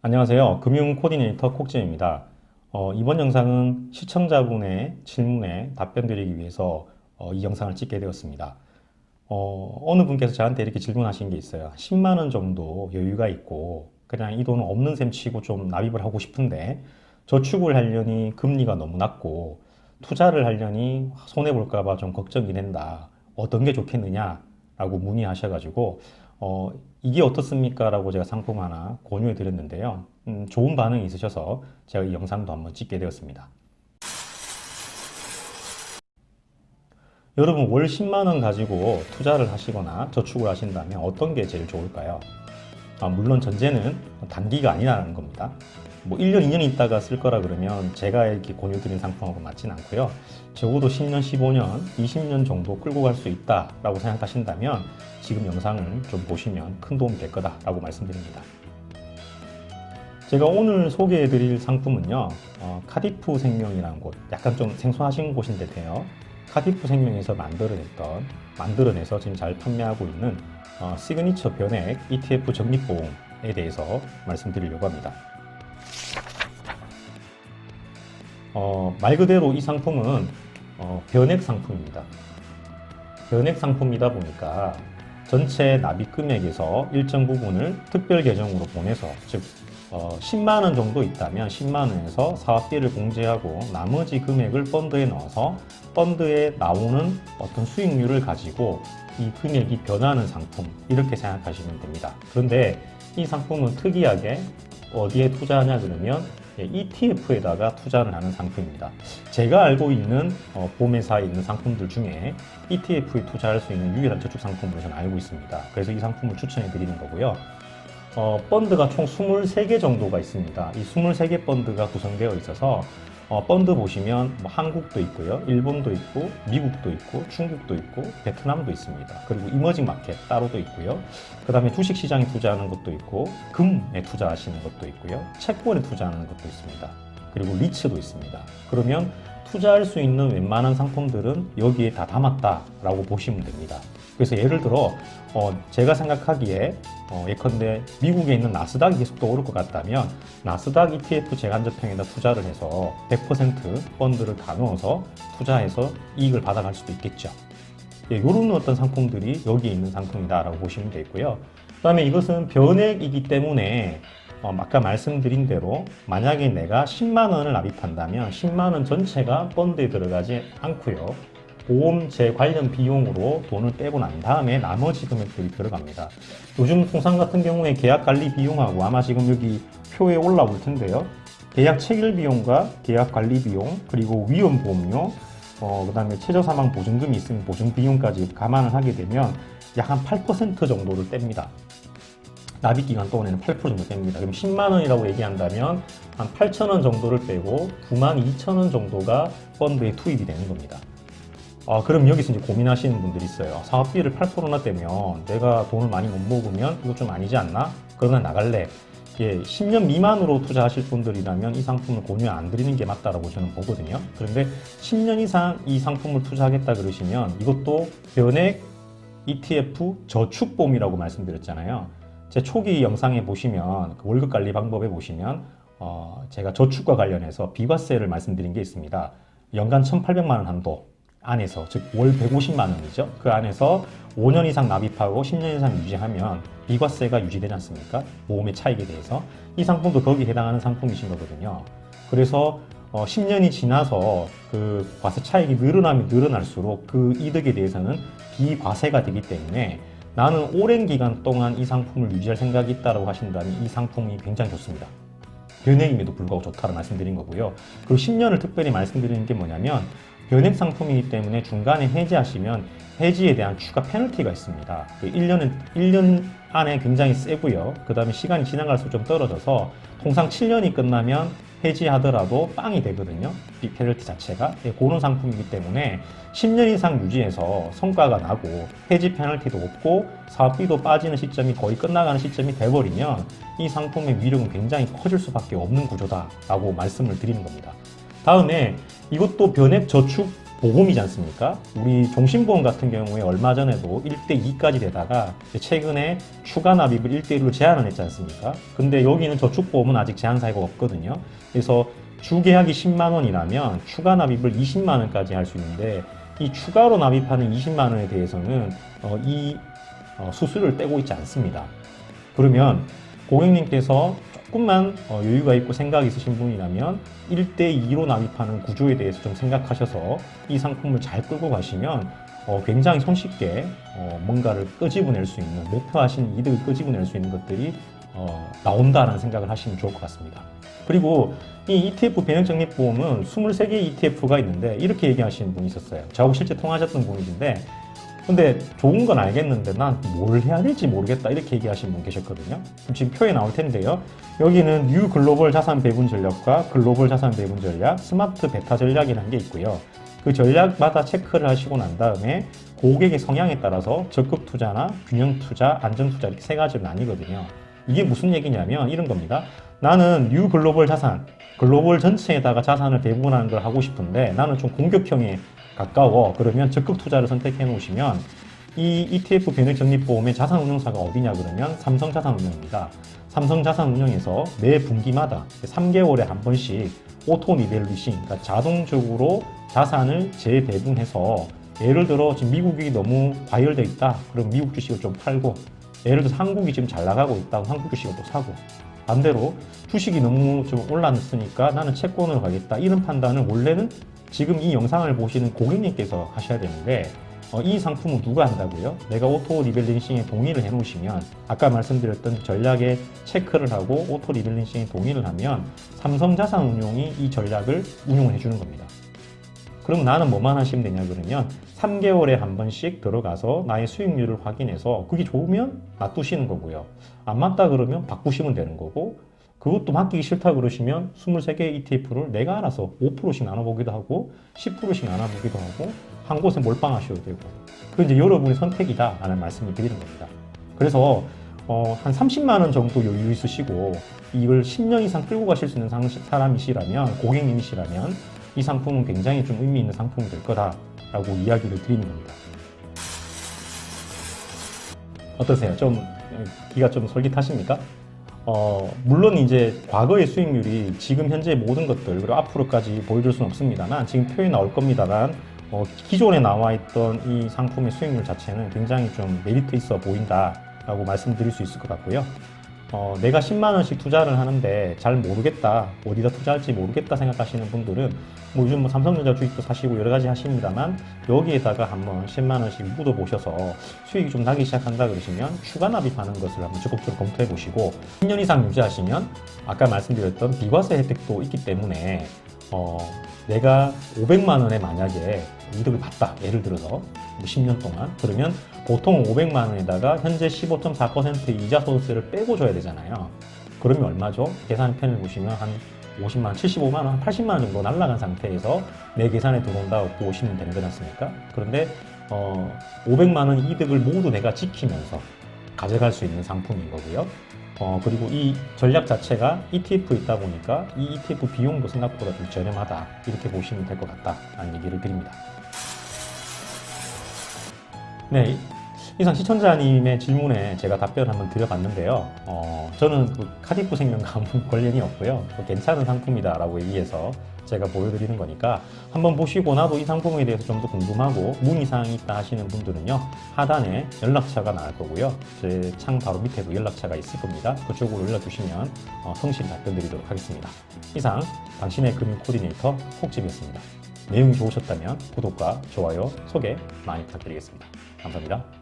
안녕하세요. 금융 코디네이터 콕재입니다. 이번 영상은 시청자분의 질문에 답변 드리기 위해서 이 영상을 찍게 되었습니다. 어느 분께서 저한테 이렇게 질문하신 게 있어요. 10만 원 정도 여유가 있고 그냥 이 돈은 없는 셈 치고 좀 납입을 하고 싶은데 저축을 하려니 금리가 너무 낮고 투자를 하려니 손해볼까 봐 좀 걱정이 된다. 어떤 게 좋겠느냐라고 문의하셔가지고 이게 어떻습니까? 라고 제가 상품 하나 공유해 드렸는데요. 좋은 반응이 있으셔서 제가 이 영상도 한번 찍게 되었습니다. 여러분 월 10만 원 가지고 투자를 하시거나 저축을 하신다면 어떤 게 제일 좋을까요? 물론 전제는 단기가 아니라는 겁니다. 뭐 1년, 2년 있다가 쓸 거라 그러면 제가 이렇게 공유드린 상품하고 맞진 않고요. 적어도 10년, 15년, 20년 정도 끌고 갈 수 있다라고 생각하신다면 지금 영상을 좀 보시면 큰 도움이 될 거다라고 말씀드립니다. 제가 오늘 소개해드릴 상품은요, 카디프 생명이라는 곳, 약간 좀 생소하신 곳인데요. 카디프 생명에서 만들어내서 지금 잘 판매하고 있는 시그니처 변액 ETF 적립보험에 대해서 말씀드리려고 합니다. 말 그대로 이 상품은 변액 상품입니다. 변액 상품이다 보니까 전체 납입 금액에서 일정 부분을 특별 계정으로 보내서 즉 10만 원 정도 있다면 10만 원에서 사업비를 공제하고 나머지 금액을 펀드에 넣어서 펀드에 나오는 어떤 수익률을 가지고 이 금액이 변하는 상품, 이렇게 생각하시면 됩니다. 그런데 이 상품은 특이하게 어디에 투자하냐 그러면 ETF에다가 투자를 하는 상품입니다. 제가 알고 있는 보험회사에 있는 상품들 중에 ETF에 투자할 수 있는 유일한 저축 상품으로 저는 알고 있습니다. 그래서 이 상품을 추천해 드리는 거고요. 펀드가 총 23개 정도가 있습니다. 이 23개 펀드가 구성되어 있어서 펀드 보시면 뭐 한국도 있고요, 일본도 있고, 미국도 있고, 중국도 있고, 베트남도 있습니다. 그리고 이머징 마켓 따로도 있고요. 그 다음에 주식 시장에 투자하는 것도 있고, 금에 투자하시는 것도 있고요, 채권에 투자하는 것도 있습니다. 그리고 리츠도 있습니다. 그러면 투자할 수 있는 웬만한 상품들은 여기에 다 담았다라고 보시면 됩니다. 그래서 예를 들어 제가 생각하기에 예컨대 미국에 있는 나스닥이 계속 더 오를 것 같다면 나스닥 ETF 재간접형에다 투자를 해서 100% 펀드를 다 넣어서 투자해서 이익을 받아갈 수도 있겠죠. 이런 어떤 상품들이 여기에 있는 상품이다라고 보시면 되고요. 그 다음에 이것은 변액이기 때문에 아까 말씀드린 대로 만약에 내가 10만 원을 납입한다면 10만 원 전체가 펀드에 들어가지 않고요. 보험제 관련 비용으로 돈을 빼고 난 다음에 나머지 금액들이 들어갑니다. 요즘 통상 같은 경우에 계약 관리 비용하고 아마 지금 여기 표에 올라올 텐데요. 계약 체결 비용과 계약 관리 비용, 그리고 위험보험료, 그 다음에 최저사망 보증금이 있으면 보증 비용까지 감안을 하게 되면 약 한 8% 정도를 뗍니다. 납입 기간 동안에는 8% 정도 뗍니다. 그럼 10만 원이라고 얘기한다면 한 8천 원 정도를 빼고 9만 2천 원 정도가 펀드에 투입이 되는 겁니다. 그럼 여기서 이제 고민하시는 분들이 있어요. 사업비를 8%나 떼면 내가 돈을 많이 못 모으면 이거 좀 아니지 않나? 그러면 나갈래. 10년 미만으로 투자하실 분들이라면 이 상품을 공유 안 드리는 게 맞다라고 저는 보거든요. 그런데 10년 이상 이 상품을 투자하겠다 그러시면 이것도 변액 ETF 저축보험이라고 말씀드렸잖아요. 제 초기 영상에 보시면 그 월급 관리 방법에 보시면 제가 저축과 관련해서 비과세를 말씀드린 게 있습니다. 연간 1,800만 원 한도 안에서, 즉 월 150만 원이죠. 그 안에서 5년 이상 납입하고 10년 이상 유지하면 비과세가 유지되지 않습니까? 보험의 차익에 대해서. 이 상품도 거기에 해당하는 상품이신 거거든요. 그래서 10년이 지나서 그 과세 차익이 늘어나면 늘어날수록 그 이득에 대해서는 비과세가 되기 때문에 나는 오랜 기간 동안 이 상품을 유지할 생각이 있다고 하신다면 이 상품이 굉장히 좋습니다. 변액임에도 불구하고 좋다고 말씀드린 거고요. 그리고 10년을 특별히 말씀드리는 게 뭐냐면 변액 상품이기 때문에 중간에 해지하시면 해지에 대한 추가 페널티가 있습니다. 1년 안에 굉장히 세고요. 그 다음에 시간이 지나갈수록 좀 떨어져서 통상 7년이 끝나면 해지하더라도 빵이 되거든요. 이 페널티 자체가. 그런 상품이기 때문에 10년 이상 유지해서 성과가 나고 해지 페널티도 없고 사업비도 빠지는 시점이 거의 끝나가는 시점이 돼버리면 이 상품의 위력은 굉장히 커질 수밖에 없는 구조다라고 말씀을 드리는 겁니다. 다음에 이것도 변액 저축 보험이지 않습니까? 우리 종신보험 같은 경우에 얼마 전에도 1대2까지 되다가 최근에 추가 납입을 1대1로 제한을 했지 않습니까? 근데 여기는 저축보험은 아직 제한 사유가 없거든요. 그래서 주계약이 10만 원이라면 추가 납입을 20만 원까지 할 수 있는데 이 추가로 납입하는 20만 원에 대해서는 수수료를 떼고 있지 않습니다. 그러면 고객님께서 조금만 여유가 있고 생각이 있으신 분이라면 1대2로 납입하는 구조에 대해서 좀 생각하셔서 이 상품을 잘 끌고 가시면 굉장히 손쉽게 뭔가를 끄집어낼 수 있는, 목표하신 이득을 끄집어낼 수 있는 것들이 나온다라는 생각을 하시면 좋을 것 같습니다. 그리고 이 ETF 변액적립보험은 23개의 ETF가 있는데 이렇게 얘기하시는 분이 있었어요. 저하고 실제 통화하셨던 분이신데 근데 좋은 건 알겠는데 난 뭘 해야 될지 모르겠다 이렇게 얘기하시는 분 계셨거든요. 지금 표에 나올 텐데요. 여기는 뉴 글로벌 자산 배분 전략과 글로벌 자산 배분 전략, 스마트 베타 전략이라는 게 있고요. 그 전략마다 체크를 하시고 난 다음에 고객의 성향에 따라서 적극 투자나 균형 투자, 안전 투자 이렇게 세 가지로 나뉘거든요. 이게 무슨 얘기냐면 이런 겁니다. 나는 뉴 글로벌 자산, 글로벌 전체에다가 자산을 배분하는 걸 하고 싶은데 나는 좀 공격형에 가까워. 그러면 적극 투자를 선택해 놓으시면 이 ETF 변액적립보험의 자산운용사가 어디냐 그러면 삼성자산운용입니다. 삼성자산운용에서 매 분기마다 3개월에 한 번씩 오토 리밸류싱, 그러니까 자동적으로 자산을 재배분해서 예를 들어 지금 미국이 너무 과열돼 있다. 그럼 미국 주식을 좀 팔고 예를 들어서 한국이 지금 잘 나가고 있다. 한국 주식을 또 사고 반대로 주식이 너무 좀 올랐으니까 나는 채권으로 가겠다. 이런 판단을 원래는 지금 이 영상을 보시는 고객님께서 하셔야 되는데 이 상품은 누가 한다고요? 내가 오토 리밸런싱에 동의를 해 놓으시면 아까 말씀드렸던 전략에 체크를 하고 오토 리밸런싱에 동의를 하면 삼성자산운용이 이 전략을 운용을 해주는 겁니다. 그럼 나는 뭐만 하시면 되냐 그러면 3개월에 한 번씩 들어가서 나의 수익률을 확인해서 그게 좋으면 놔두시는 거고요. 안 맞다 그러면 바꾸시면 되는 거고 그것도 맡기기 싫다 그러시면 23개의 ETF를 내가 알아서 5%씩 나눠보기도 하고 10%씩 나눠보기도 하고 한 곳에 몰빵하셔도 되고 그건 이제 여러분의 선택이다 라는 말씀을 드리는 겁니다. 그래서 한 30만 원 정도 여유 있으시고 이걸 10년 이상 끌고 가실 수 있는 사람이시라면 고객님이시라면 이 상품은 굉장히 좀 의미 있는 상품이 될 거다라고 이야기를 드리는 겁니다. 어떠세요? 좀 귀가 좀 솔깃하십니까? 물론 이제 과거의 수익률이 지금 현재 모든 것들 그리고 앞으로까지 보여줄 수는 없습니다만 지금 표에 나올 겁니다만 기존에 나와 있던 이 상품의 수익률 자체는 굉장히 좀 메리트 있어 보인다라고 말씀드릴 수 있을 것 같고요. 내가 10만 원씩 투자를 하는데 잘 모르겠다, 어디다 투자할지 모르겠다 생각하시는 분들은 뭐 요즘 뭐 삼성전자 주식도 사시고 여러 가지 하십니다만 여기에다가 한번 10만 원씩 묻어 보셔서 수익이 좀 나기 시작한다 그러시면 추가 납입하는 것을 한번 적극적으로 검토해 보시고 10년 이상 유지하시면 아까 말씀드렸던 비과세 혜택도 있기 때문에 내가 500만 원에 만약에 이득을 봤다 예를 들어서 10년 동안 그러면 보통 500만 원에다가 현재 15.4% 이자 소득세를 빼고 줘야 되잖아요. 그러면 얼마죠? 계산편을 보시면 한 50만 원, 75만 원, 80만 원 정도 날라간 상태에서 내 계산에 들어온다고 보시면 되는 거지 않습니까? 그런데 500만 원 이득을 모두 내가 지키면서 가져갈 수 있는 상품인 거고요. 그리고 이 전략 자체가 ETF에 있다 보니까 이 ETF 비용도 생각보다 좀 저렴하다 이렇게 보시면 될 것 같다라는 얘기를 드립니다. 네, 이상 시청자님의 질문에 제가 답변을 한번 드려봤는데요. 저는 그 카디프 생명과 아무 관련이 없고요. 괜찮은 상품이다라고 얘기해서 제가 보여드리는 거니까 한번 보시고 나도 이 상품에 대해서 좀 더 궁금하고 문의사항이 있다 하시는 분들은요. 하단에 연락처가 나올 거고요. 제 창 바로 밑에도 연락처가 있을 겁니다. 그쪽으로 연락 주시면 성실히 답변 드리도록 하겠습니다. 이상 당신의 금융 코디네이터 혹집이었습니다. 내용이 좋으셨다면 구독과 좋아요, 소개 많이 부탁드리겠습니다. 감사합니다.